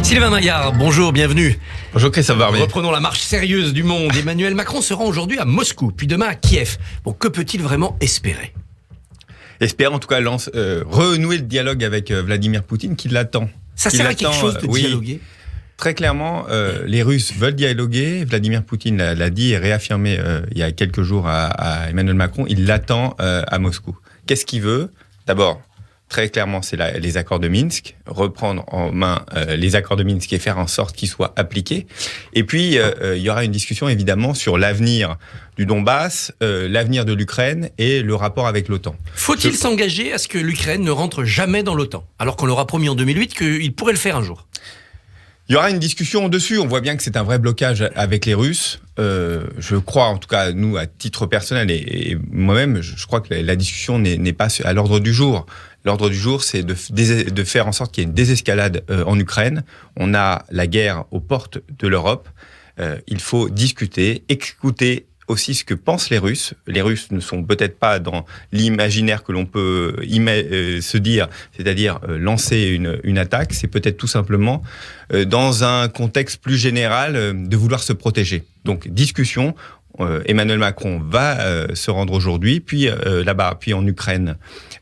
Sylvain Maillard, bonjour, bienvenue. Bonjour Christophe Barbier. Reprenons la marche sérieuse du monde. Emmanuel Macron se rend aujourd'hui à Moscou, puis demain à Kiev. Bon, que peut-il vraiment espérer ? Espère en tout cas renouer le dialogue avec Vladimir Poutine qui l'attend. Ça sert à quelque chose de dialoguer ? Très clairement, les Russes veulent dialoguer. Vladimir Poutine l'a dit et réaffirmé il y a quelques jours à Emmanuel Macron. Il l'attend à Moscou. Qu'est-ce qu'il veut ? D'abord, très clairement, c'est les accords de Minsk, reprendre en main les accords de Minsk et faire en sorte qu'ils soient appliqués. Et puis, il y aura une discussion évidemment sur l'avenir du Donbass, l'avenir de l'Ukraine et le rapport avec l'OTAN. Faut-il s'engager à ce que l'Ukraine ne rentre jamais dans l'OTAN, alors qu'on leur a promis en 2008 qu'il pourrait le faire un jour ? Il y aura une discussion dessus. On voit bien que c'est un vrai blocage avec les Russes. Je crois, en tout cas, nous, à titre personnel et moi-même, je crois que la discussion n'est pas à l'ordre du jour. L'ordre du jour, c'est de faire en sorte qu'il y ait une désescalade en Ukraine. On a la guerre aux portes de l'Europe. Il faut discuter, écouter aussi ce que pensent les Russes. Les Russes ne sont peut-être pas dans l'imaginaire que l'on peut se dire, c'est-à-dire lancer une attaque. C'est peut-être tout simplement dans un contexte plus général de vouloir se protéger. Donc, discussion. Emmanuel Macron va se rendre aujourd'hui, puis là-bas, puis en Ukraine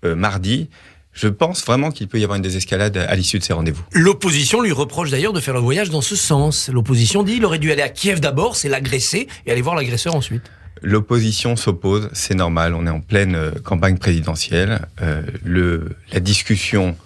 mardi. Je pense vraiment qu'il peut y avoir une désescalade à l'issue de ces rendez-vous. L'opposition lui reproche d'ailleurs de faire le voyage dans ce sens. L'opposition dit qu'il aurait dû aller à Kiev d'abord, c'est l'agresser, et aller voir l'agresseur ensuite. L'opposition s'oppose, c'est normal, on est en pleine campagne présidentielle. La discussion,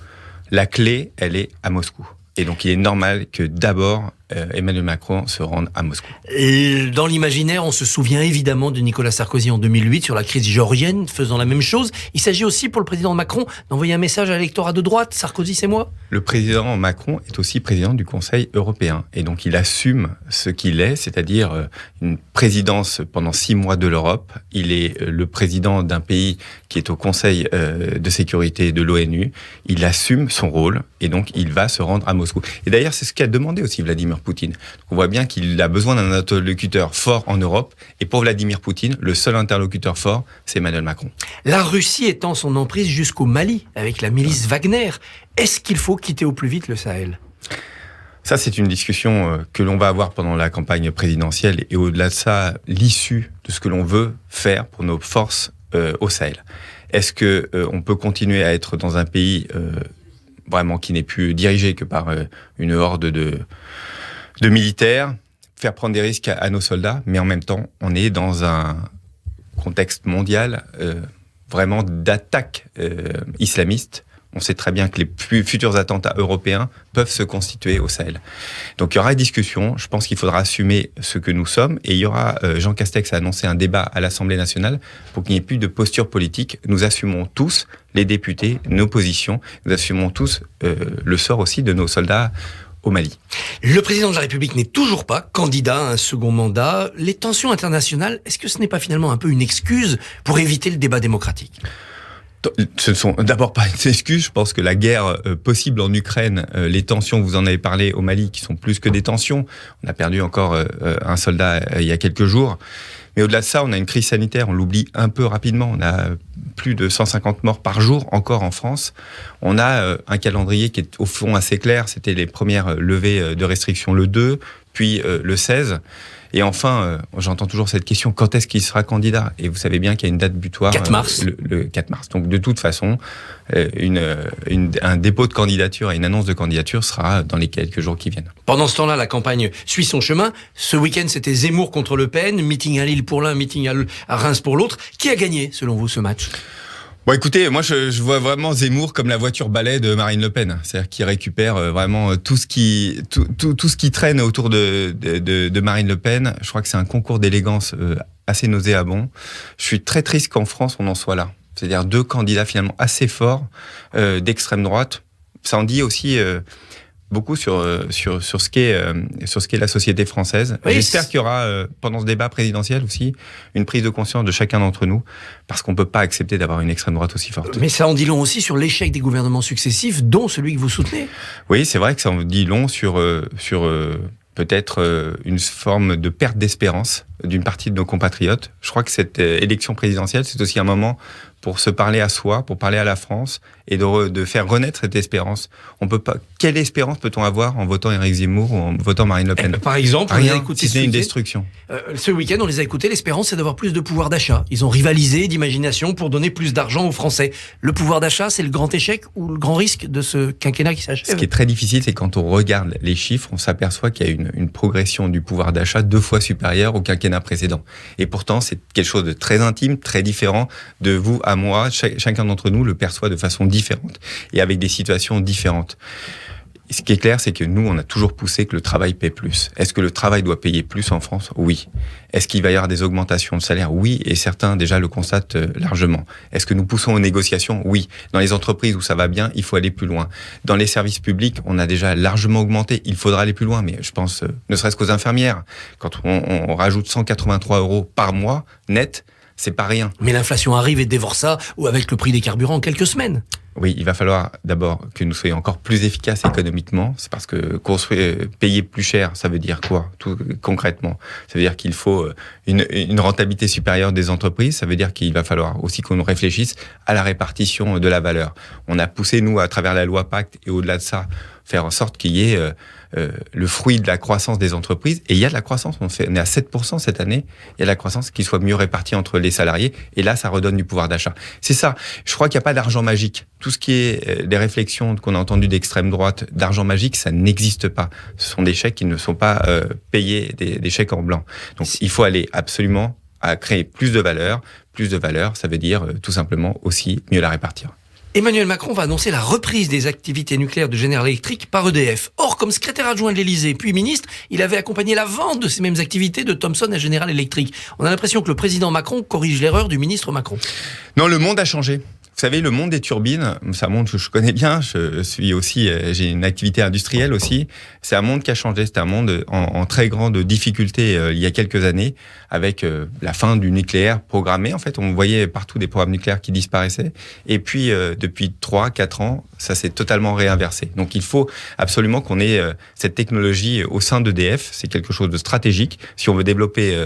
la clé, elle est à Moscou. Et donc il est normal que d'abord Emmanuel Macron se rende à Moscou. Et dans l'imaginaire, on se souvient évidemment de Nicolas Sarkozy en 2008 sur la crise géorgienne, faisant la même chose. Il s'agit aussi pour le président Macron d'envoyer un message à l'électorat de droite. Sarkozy, c'est moi. Le président Macron est aussi président du Conseil européen. Et donc il assume ce qu'il est, c'est-à-dire une présidence pendant 6 mois de l'Europe. Il est le président d'un pays qui est au Conseil de sécurité de l'ONU. Il assume son rôle et donc il va se rendre à Moscou. Et d'ailleurs, c'est ce qu'a demandé aussi Vladimir Poutine. Donc on voit bien qu'il a besoin d'un interlocuteur fort en Europe. Et pour Vladimir Poutine, le seul interlocuteur fort, c'est Emmanuel Macron. La Russie étend son emprise jusqu'au Mali, avec la milice Wagner. Est-ce qu'il faut quitter au plus vite le Sahel ? Ça, c'est une discussion que l'on va avoir pendant la campagne présidentielle. Et au-delà de ça, l'issue de ce que l'on veut faire pour nos forces au Sahel. Est-ce qu'on peut continuer à être dans un pays vraiment qui n'est plus dirigé que par une horde de militaires, faire prendre des risques à nos soldats, mais en même temps, on est dans un contexte mondial vraiment d'attaque islamiste. On sait très bien que les futurs attentats européens peuvent se constituer au Sahel. Donc il y aura une discussion, je pense qu'il faudra assumer ce que nous sommes, et il y aura, Jean Castex a annoncé un débat à l'Assemblée nationale pour qu'il n'y ait plus de posture politique. Nous assumons tous, les députés, nos positions, nous assumons tous le sort aussi de nos soldats au Mali. Le président de la République n'est toujours pas candidat à un second mandat. Les tensions internationales, est-ce que ce n'est pas finalement un peu une excuse pour éviter le débat démocratique ? Ce ne sont d'abord pas une excuse. Je pense que la guerre possible en Ukraine, les tensions, vous en avez parlé au Mali, qui sont plus que des tensions. On a perdu encore un soldat il y a quelques jours. Mais au-delà de ça, on a une crise sanitaire, on l'oublie un peu rapidement. On a plus de 150 morts par jour encore en France. On a un calendrier qui est au fond assez clair. C'était les premières levées de restrictions le 2, puis le 16. Et enfin, j'entends toujours cette question, quand est-ce qu'il sera candidat ? Et vous savez bien qu'il y a une date butoir. 4 mars. Le 4 mars. Donc de toute façon, un dépôt de candidature et une annonce de candidature sera dans les quelques jours qui viennent. Pendant ce temps-là, la campagne suit son chemin. Ce week-end, c'était Zemmour contre Le Pen, meeting à Lille pour l'un, meeting à Reims pour l'autre. Qui a gagné, selon vous, ce match ? Bon, écoutez, moi je vois vraiment Zemmour comme la voiture balai de Marine Le Pen, c'est-à-dire qu'il récupère vraiment tout ce qui traîne autour de Marine Le Pen. Je crois que c'est un concours d'élégance assez nauséabond. Je suis très triste qu'en France on en soit là. C'est-à-dire 2 candidats finalement assez forts d'extrême droite. Ça en dit aussi beaucoup sur ce qu'est la société française. Oui, j'espère qu'il y aura pendant ce débat présidentiel aussi une prise de conscience de chacun d'entre nous, parce qu'on peut pas accepter d'avoir une extrême droite aussi forte. Mais ça en dit long aussi sur l'échec des gouvernements successifs, dont celui que vous soutenez. Oui, c'est vrai que ça en dit long sur peut-être une forme de perte d'espérance d'une partie de nos compatriotes. Je crois que cette élection présidentielle, c'est aussi un moment pour se parler à soi, pour parler à la France et de faire renaître cette espérance. On peut pas. Quelle espérance peut-on avoir en votant Éric Zemmour ou en votant Marine Le Pen ? Par exemple, on les a écoutés si c'est une destruction. Ce week-end, on les a écoutés. L'espérance, c'est d'avoir plus de pouvoir d'achat. Ils ont rivalisé d'imagination pour donner plus d'argent aux Français. Le pouvoir d'achat, c'est le grand échec ou le grand risque de ce quinquennat qui s'achève. Ce qui est très difficile, c'est quand on regarde les chiffres, on s'aperçoit qu'il y a une progression du pouvoir d'achat 2 fois supérieure au quinquennat précédent. Et pourtant, c'est quelque chose de très intime, très différent de vous à moi. Chacun d'entre nous le perçoit de façon différente et avec des situations différentes. Ce qui est clair, c'est que nous, on a toujours poussé que le travail paie plus. Est-ce que le travail doit payer plus en France ? Oui. Est-ce qu'il va y avoir des augmentations de salaire ? Oui, et certains déjà le constatent largement. Est-ce que nous poussons aux négociations ? Oui. Dans les entreprises où ça va bien, il faut aller plus loin. Dans les services publics, on a déjà largement augmenté. Il faudra aller plus loin, mais je pense, ne serait-ce qu'aux infirmières. Quand on rajoute 183 € par mois net, c'est pas rien. Mais l'inflation arrive et dévore ça, ou avec le prix des carburants en quelques semaines. Oui, il va falloir d'abord que nous soyons encore plus efficaces économiquement. C'est parce que payer plus cher, ça veut dire quoi, tout concrètement ? Ça veut dire qu'il faut une rentabilité supérieure des entreprises. Ça veut dire qu'il va falloir aussi qu'on réfléchisse à la répartition de la valeur. On a poussé, nous, à travers la loi Pacte et au-delà de ça, faire en sorte qu'il y ait le fruit de la croissance des entreprises. Et il y a de la croissance. On est à 7% cette année. Il y a de la croissance qui soit mieux répartie entre les salariés. Et là, ça redonne du pouvoir d'achat. C'est ça. Je crois qu'il n'y a pas d'argent magique. Tout ce qui est des réflexions qu'on a entendues d'extrême droite, d'argent magique, ça n'existe pas. Ce sont des chèques qui ne sont pas payés, des chèques en blanc. Donc, il faut aller absolument à créer plus de valeur. Plus de valeur, ça veut dire tout simplement aussi mieux la répartir. Emmanuel Macron va annoncer la reprise des activités nucléaires de General Electric par EDF. Or, comme secrétaire adjoint de l'Élysée, puis ministre, il avait accompagné la vente de ces mêmes activités de Thomson à General Electric. On a l'impression que le président Macron corrige l'erreur du ministre Macron. Non, le monde a changé. Vous savez, le monde des turbines, c'est un monde que je connais bien. Je suis aussi, j'ai une activité industrielle aussi. C'est un monde qui a changé. C'est un monde en très grande difficulté il y a quelques années, avec la fin du nucléaire programmé. En fait, on voyait partout des programmes nucléaires qui disparaissaient. Et puis, depuis 3-4 ans, ça s'est totalement réinversé. Donc, il faut absolument qu'on ait cette technologie au sein d'EDF. C'est quelque chose de stratégique. Si on veut développer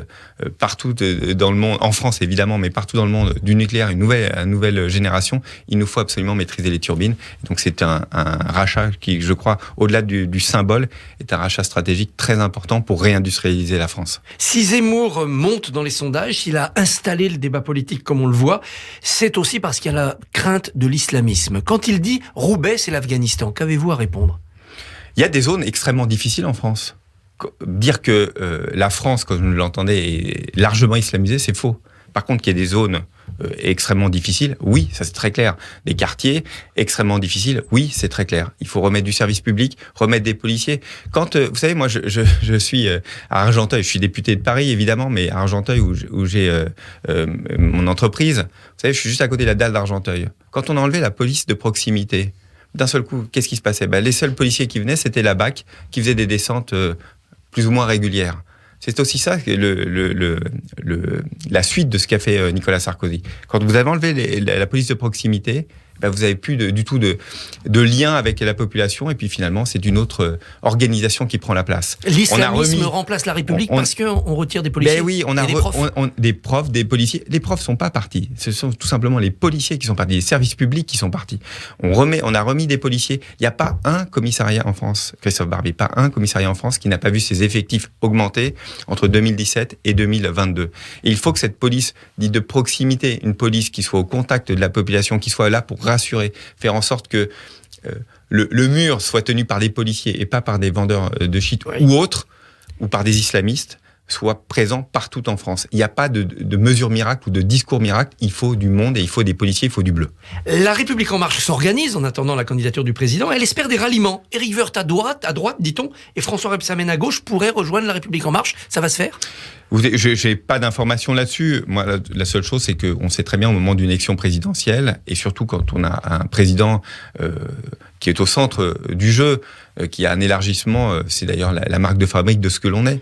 partout dans le monde, en France évidemment, mais partout dans le monde, du nucléaire, une nouvelle génération, il nous faut absolument maîtriser les turbines. Donc c'est un rachat qui, je crois, au-delà du symbole, est un rachat stratégique très important pour réindustrialiser la France. Si Zemmour monte dans les sondages, s'il a installé le débat politique comme on le voit, c'est aussi parce qu'il y a la crainte de l'islamisme. Quand il dit « Roubaix, c'est l'Afghanistan », qu'avez-vous à répondre ? Il y a des zones extrêmement difficiles en France. Dire que la France, comme vous l'entendez, est largement islamisée, c'est faux. Par contre, qu'il y a des zones extrêmement difficiles, oui, ça c'est très clair. Des quartiers extrêmement difficiles, oui, c'est très clair. Il faut remettre du service public, remettre des policiers. Quand, vous savez, moi, je suis à Argenteuil, je suis député de Paris, évidemment, mais à Argenteuil, où j'ai mon entreprise, vous savez, je suis juste à côté de la dalle d'Argenteuil. Quand on a enlevé la police de proximité, d'un seul coup, qu'est-ce qui se passait ? Les seuls policiers qui venaient, c'était la BAC, qui faisait des descentes plus ou moins régulières. C'est aussi ça, la suite de ce qu'a fait Nicolas Sarkozy. Quand vous avez enlevé la police de proximité, vous n'avez plus du tout de lien avec la population, et puis finalement, c'est une autre organisation qui prend la place. L'islamisme remplace la République parce qu'on retire des policiers. Ben oui, des profs, des policiers. Les profs ne sont pas partis. Ce sont tout simplement les policiers qui sont partis, les services publics qui sont partis. On a remis des policiers. Il n'y a pas un commissariat en France, Christophe Barbier, pas un commissariat en France qui n'a pas vu ses effectifs augmenter entre 2017 et 2022. Et il faut que cette police dite de proximité, une police qui soit au contact de la population, qui soit là pour rassurer, faire en sorte que le mur soit tenu par des policiers et pas par des vendeurs de shit ou autres, ou par des islamistes, soit présent partout en France. Il n'y a pas de mesure miracle ou de discours miracle. Il faut du monde et il faut des policiers, il faut du bleu. La République En Marche s'organise en attendant la candidature du président. Elle espère des ralliements. Éric Woerth à droite, dit-on, et François Rebsamen à gauche pourraient rejoindre la République En Marche. Ça va se faire ? Je n'ai pas d'informations là-dessus. Moi, la seule chose, c'est qu'on sait très bien au moment d'une élection présidentielle, et surtout quand on a un président qui est au centre du jeu, qui a un élargissement, c'est d'ailleurs la marque de fabrique de ce que l'on est.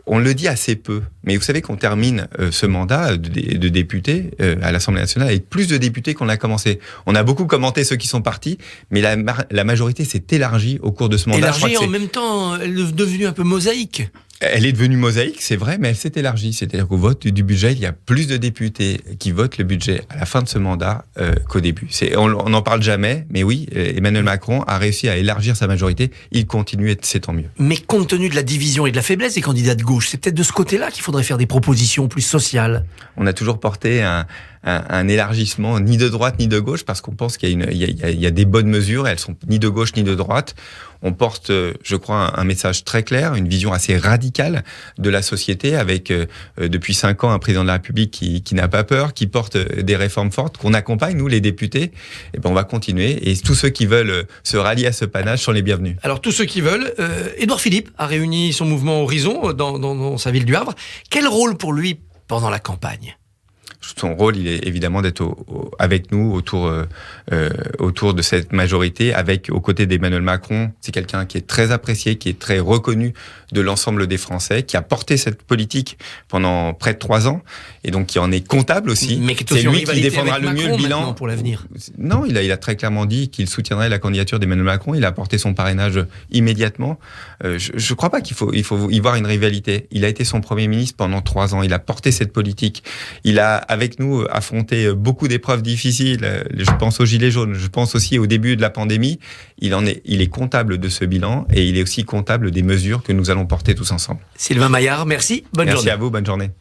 On le dit assez peu, mais vous savez qu'on termine ce mandat de député à l'Assemblée nationale avec plus de députés qu'on a commencé. On a beaucoup commenté ceux qui sont partis, mais la majorité s'est élargie au cours de ce mandat. Élargie en même temps, elle est devenue un peu mosaïque. Elle est devenue mosaïque, c'est vrai, mais elle s'est élargie. C'est-à-dire qu'au vote du budget, il y a plus de députés qui votent le budget à la fin de ce mandat qu'au début. On n'en parle jamais, mais oui, Emmanuel Macron a réussi à élargir sa majorité. Il continue et c'est tant mieux. Mais compte tenu de la division et de la faiblesse des candidats de gauche, c'est peut-être de ce côté-là qu'il faudrait faire des propositions plus sociales. On a toujours porté un élargissement ni de droite ni de gauche parce qu'on pense qu'il y a des bonnes mesures, elles sont ni de gauche ni de droite. On porte, je crois, un message très clair, une vision assez radicale de la société avec, depuis 5 ans, un président de la République qui n'a pas peur, qui porte des réformes fortes, qu'on accompagne, nous, les députés. Et ben, on va continuer. Et tous ceux qui veulent se rallier à ce panache sont les bienvenus. Alors, tous ceux qui veulent, Édouard Philippe a réuni son mouvement Horizon dans sa ville du Havre. Quel rôle pour lui pendant la campagne ? Son rôle, il est évidemment d'être avec nous autour de cette majorité, aux côtés d'Emmanuel Macron. C'est quelqu'un qui est très apprécié, qui est très reconnu de l'ensemble des Français, qui a porté cette politique pendant près de 3 ans, et donc qui en est comptable aussi. Mais qui est aussi c'est lui qui défendra le mieux le bilan pour l'avenir. Non, il a très clairement dit qu'il soutiendrait la candidature d'Emmanuel Macron. Il a apporté son parrainage immédiatement. Je ne crois pas qu'il faut y voir une rivalité. Il a été son Premier ministre pendant 3 ans. Il a porté cette politique. Il a, avec nous, affronté beaucoup d'épreuves difficiles. Je pense aux Gilets jaunes. Je pense aussi au début de la pandémie. Il est comptable de ce bilan et il est aussi comptable des mesures que nous allons porter tous ensemble. Sylvain Maillard, merci. Bonne journée. Merci à vous. Bonne journée.